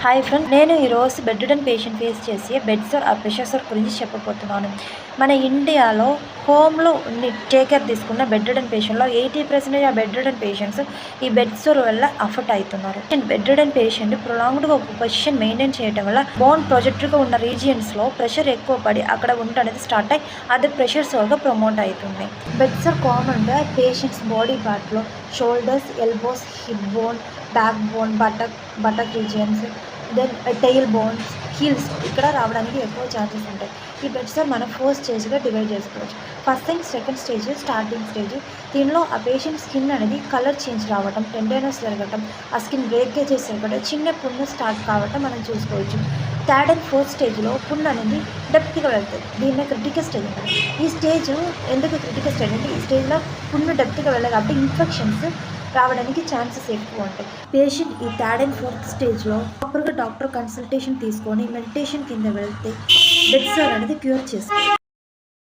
Hi friends, నేను ఈరోజు bed ridden patient face చేసి బెడ్ సోర్ ఆ ప్రెషర్ సోర్ గురించి చెప్పబోతున్నాను. మన ఇండియాలో హోమ్లో టేక్ కేర్ తీసుకున్న బెడ్ రిడన్ పేషెంట్లో 80% ఆ బెడ్ రిడన్ పేషెంట్స్ ఈ బెడ్ సోర్ వల్ల అఫెక్ట్ అవుతున్నారు. బెడ్ రిడన్ పేషెంట్ ప్రొలాంగ్డ్గా ఒక పొజిషన్ మెయింటైన్ చేయడం వల్ల బోన్ ప్రొజెక్టర్గా ఉన్న రీజియన్స్లో ప్రెషర్ ఎక్కువ పడి అక్కడ ఉండనేది స్టార్ట్ అయ్యి అది ప్రెషర్ సోర్గా ప్రమోట్ అవుతుంది. బెడ్ సోర్ కామన్గా పేషెంట్స్ బాడీ పార్ట్లో shoulders, elbows, hip bone, back bone, buttock regions, then tail bones, heels ఇక్కడ రావడానికి ఎక్కువ ఛాన్సెస్ ఉంటాయి. ఈ బెడ్ సోర్ మనం 4 స్టేజ్గా డివైడ్ చేసుకోవచ్చు. First and second stage starting stage. దీనిలో ఆ పేషెంట్ స్కిన్ అనేది కలర్ చేంజ్ రావటం, టెండర్నెస్ జరగటం, ఆ స్కిన్ బ్రేకేజెస్ జరగటం, చిన్న పుండు స్టార్ట్ కావటం మనం చూసుకోవచ్చు. థర్డ్ అండ్ ఫోర్త్ స్టేజ్లో పుండు అనేది డెప్త్గా వెళ్తుంది. దీన్నే క్రిటికల్ స్టేజ్ అంటారు. ఈ స్టేజ్ ఎందుకు క్రిటికల్ స్టేజ్ అంటే ఈ స్టేజ్లో పుండు డెప్త్గా వెళ్ళాలి కాబట్టి ఇన్ఫెక్షన్స్ రావడానికి ఛాన్సెస్ ఎక్కువ ఉంటాయి. పేషెంట్ ఈ థర్డ్ అండ్ ఫోర్త్ స్టేజ్లో ప్రాపర్గా డాక్టర్ కన్సల్టేషన్ తీసుకొని మెడిటేషన్ కింద వెళ్తే బెడ్ సోర్ అనేది క్యూర్ చేసుకోవచ్చు.